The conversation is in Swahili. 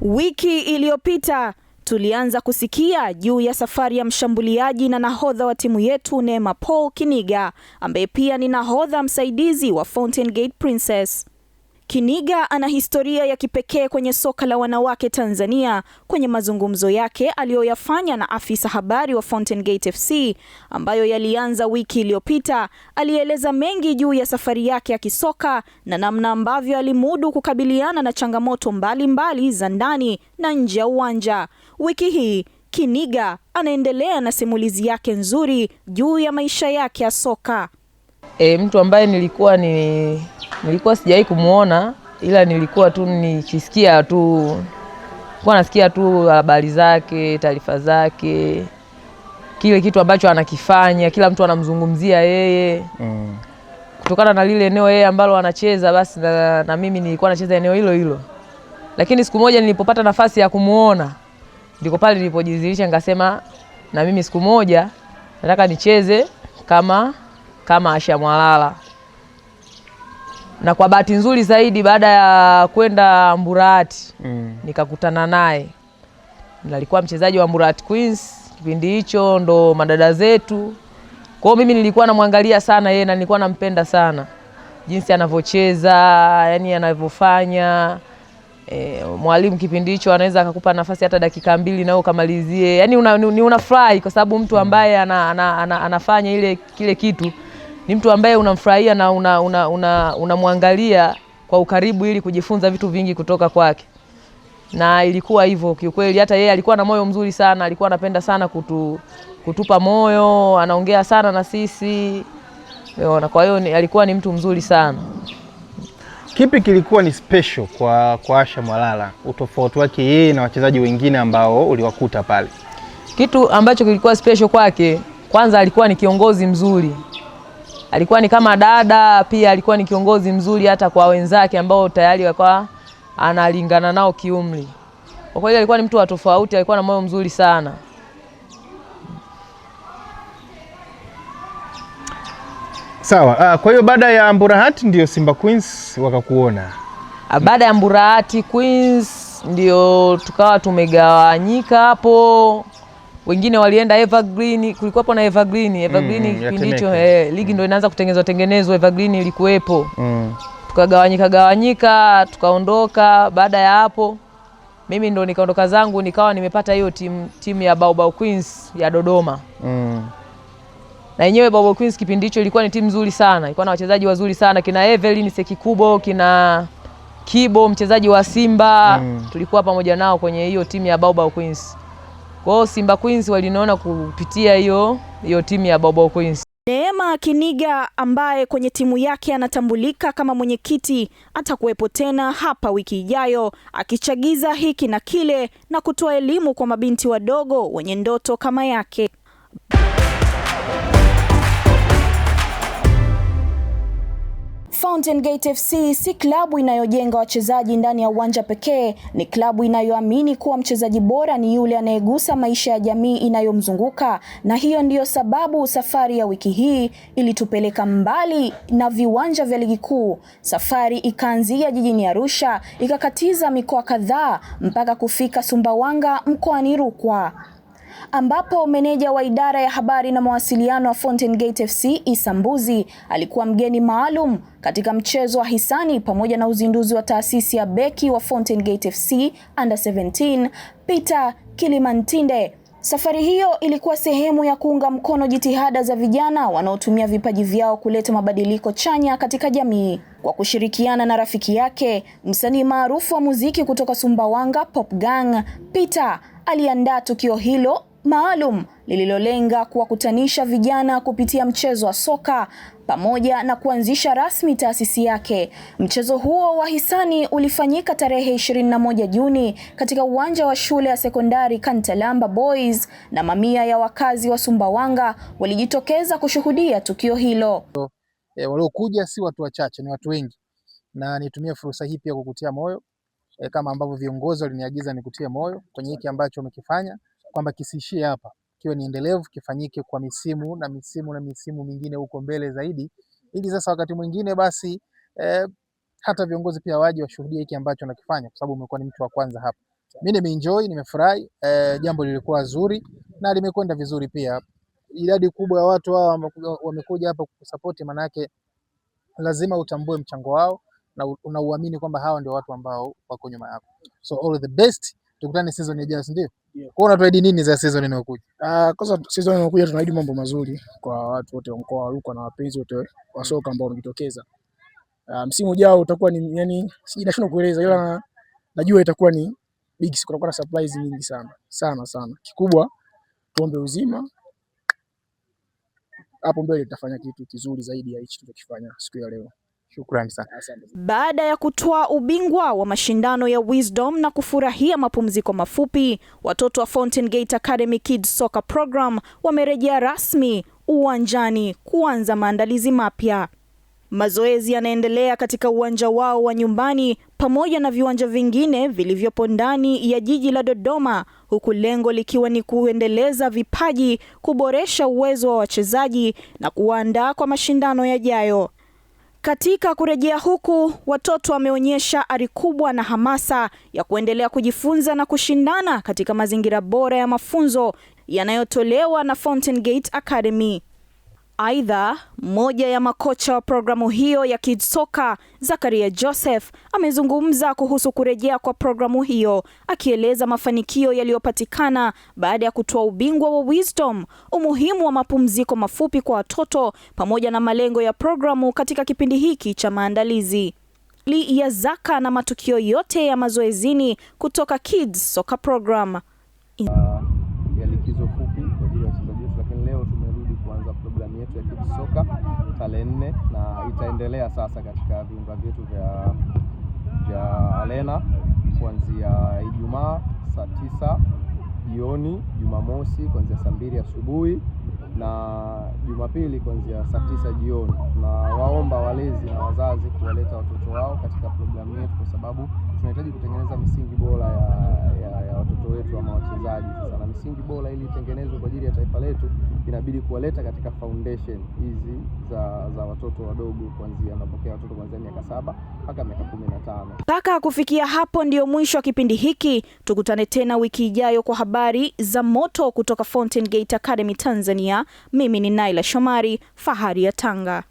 Wiki iliyopita tulianza kusikia juu ya safari ya mshambuliaji na nahodha wa timu yetu Neema Paul Kiniga, ambaye pia ni nahodha msaidizi wa Fountain Gate Princess. Kiniga ana historia ya kipekee kwenye soka la wanawake Tanzania. Kwenye mazungumzo yake aliyoyafanya na afisa habari wa Fountain Gate FC ambayo yalianza wiki iliyopita, alieleza mengi juu ya safari yake ya kisoka na namna ambavyo alimudu kukabiliana na changamoto mbalimbali za ndani na nje ya uwanja. Wiki hii Kiniga anaendelea na simulizi yake nzuri juu ya maisha yake ya soka. Mtu ambaye nilikuwa sijawahi kumuona, ila nilikuwa tu nikisikia tu, nasikia tu habari zake, taarifa zake, kile kitu ambacho anakifanya, kila mtu anamzungumzia yeye. Kutokana na lile eneo yeye ambalo anacheza, basi na mimi nilikuwa nacheza eneo hilo hilo. Lakini siku moja nilipopata nafasi ya kumuona, ndiko pale nilipojizilisha nikasema na mimi siku moja nataka nicheze kama Asha Mwalala. Na kwa bahati nzuri zaidi, baada ya kwenda Mburahati nikakutana naye. Nilikuwa mchezaji wa Mburahati Queens, kipindi hicho ndo madada zetu. Kwa hiyo mimi nilikuwa namwangalia sana yeye na nilikuwa nampenda sana jinsi anavyocheza, yani anavyofanya. Mwalimu kipindi hicho anaweza akakupa nafasi hata dakika 2 na ukamalizie. Yani unafurahi kwa sababu mtu ambaye anafanya kile kitu ni mtu ambaye unamfurahia na unamwangalia kwa ukaribu ili kujifunza vitu vingi kutoka kwake. Na ilikuwa hivyo kiukweli. Hata yeye alikuwa na moyo mzuri sana, alikuwa anapenda sana kutupa moyo, anaongea sana na sisi. Kwa hiyo alikuwa ni mtu mzuri sana. Kipi kilikuwa ni special kwa Asha Mwalala, utofauti wake yeye na wachezaji wengine ambao uliwakuta pale? Kitu ambacho kilikuwa special kwake, kwanza alikuwa ni kiongozi mzuri. Alikuwa ni kama dada, pia alikuwa ni kiongozi mzuri hata kwa wenzake ambao tayari walikuwa analingana nao kiumri. Kwa kweli alikuwa ni mtu wa tofauti, alikuwa na moyo mzuri sana. Sawa, kwa hiyo baada ya Mburahati ndio Simba Queens wakakuona? Baada ya Mburahati Queens ndio tukawa tumegawanyika hapo. Wengine walienda Evergreen, kulikuwa hapo na Evergreen kipindi hicho ligi ndio inaanza kutengenezwa, Evergreen ilikuwepo. Tukagawanyika, tukaondoka. Baada ya hapo mimi ndo nikaondoka zangu, nikawa nimepata hiyo timu ya Baobab Queens ya Dodoma. Na yenyewe Baobab Queens kipindi hicho ilikuwa ni timu nzuri sana, ilikuwa na wachezaji wazuri sana, kina Evelyn Sekikubo, kina Kibo mchezaji wa Simba. Tulikuwa pamoja nao kwenye hiyo timu ya Baobab Queens. Kwa hiyo Simba Queens waliniona kupitia hiyo timu ya Baobab Queens. Neema Kiniga ambaye kwenye timu yake anatambulika kama mwenyekiti atakuwepo tena hapa wiki ijayo, akichagiza hiki na kile na kutoa elimu kwa mabinti wadogo wenye ndoto kama yake. Fountain Gate FC si klabu inayojenga wachezaji ndani ya uwanja pekee, ni klabu inayoamini kuwa mchezaji bora ni yule anayegusa maisha ya jamii inayomzunguka, na hiyo ndiyo sababu safari ya wiki hii ilitupeleka mbali na viwanja vya ligi kuu. Safari ikaanzia jijini Arusha, ikakatiza mikoa kadhaa mpaka kufika Sumbawanga mkoani Rukwa, ambapo meneja wa idara ya habari na mawasiliano wa Fountain Gate FC Issa Mbuzi alikuwa mgeni maalum katika mchezo wa hisani pamoja na uzinduzi wa taasisi ya beki wa Fountain Gate FC Under 17 Peter Kilimantinde. Safari hiyo ilikuwa sehemu ya kuunga mkono jitihada za vijana wanaotumia vipaji vyao kuleta mabadiliko chanya katika jamii. Kwa kushirikiana na rafiki yake, msanii maarufu wa muziki kutoka Sumbawanga Pop Gang, Peter aliandaa tukio hilo maalum lililolenga kuwakutanisha vijana kupitia mchezo wa soka pamoja na kuanzisha rasmi taasisi yake. Mchezo huo wa hisani ulifanyika tarehe 21 Juni katika uwanja wa shule ya sekondari Kantalamba Boys, na mamia ya wakazi wa Sumbawanga walijitokeza kushuhudia tukio hilo. Waliokuja si watu wachache, ni watu wengi, na nitumie fursa hii pia kukutia moyo kama ambavyo viongozi waliniagiza nikutie moyo kwenye hiki ambacho umekifanya, kwamba kisiishie hapa, kiwe ni endelevu, kifanyike kwa misimu na misimu mingine huko mbele zaidi, ili sasa wakati mwingine basi hata viongozi pia waje washuhudie hiki ambacho nakifanya, kwa sababu umekuwa ni mtu wa kwanza hapa. Mimi nimeenjoy, nimefurahi, jambo lilikuwa zuri na limekwenda vizuri pia. Idadi kubwa ya watu hao wamekuja hapa kusupport, maana yake lazima utambue mchango wao na unauamini kwamba hao ndio watu ambao wako nyuma yako. So all the best, tukutane season ijayo, ndio? Kwa unatuahidi nini za season inayokuja? Kwanza season inayokuja tunaahidi mambo mazuri kwa watu wote wa mkoa wa Rukwa na wapenzi wote wa soka ambao wamejitokeza. Msimu ujao utakuwa ni sijashindwa kueleza, ila najua itakuwa ni big, kutakuwa na surprise nyingi sana. Kikubwa tuombe uzima, hapo mbele tutafanya kitu kizuri zaidi ya hichi tulichokifanya siku ya leo. Shukrani sana. Baada ya kutoa ubingwa wa mashindano ya Wisdom na kufurahia mapumziko mafupi, watoto wa Fountain Gate Academy Kids Soccer Program wamerejea rasmi uwanjani kuanza maandalizi mapya. Mazoezi yanaendelea katika uwanja wao wa nyumbani pamoja na viwanja vingine vilivyopo ndani ya jiji la Dodoma, huku lengo likiwa ni kuendeleza vipaji, kuboresha uwezo wa wachezaji na kuandaa kwa mashindano yajayo. Katika kurejea huku, watoto wameonyesha ari kubwa na hamasa ya kuendelea kujifunza na kushindana katika mazingira bora ya mafunzo yanayotolewa na Fountain Gate Academy. Aidha, mmoja ya makocha wa programu hiyo ya Kids Soccer, Zakaria Joseph, amezungumza kuhusu kurejea kwa programu hiyo, akieleza mafanikio yaliyopatikana baada ya kutoa ubingwa wa Wisdom, umuhimu wa mapumziko mafupi kwa watoto pamoja na malengo ya programu katika kipindi hiki cha maandalizi. Li ya Zaka na matukio yote ya mazoezini kutoka Kids Soccer Program. Soka tarehe 4 na itaendelea sasa katika viunga vyetu vya Arena kuanzia Ijumaa saa 9 jioni, Jumamosi kuanzia saa 2 asubuhi na Jumapili kuanzia saa 9 jioni. Tunawaomba walezi na wazazi kuwaleta watoto wao katika programu yetu kwa sababu tunahitaji kutengeneza misingi bora ya watoto wetu ama wachezaji. Sasa na misingi bora ili itengenezwe kwa ajili ya taifa letu, inabidi kuwaleta katika foundation hizi za watoto wadogo, kuanzia wanapokea watoto kuanzia miaka 7 mpaka miaka 15. Mpaka kufikia hapo ndio mwisho wa kipindi hiki. Tukutane tena wiki ijayo kwa habari za moto kutoka Fountain Gate Academy Tanzania. Mimi ni Naila Shomari, Fahari ya Tanga.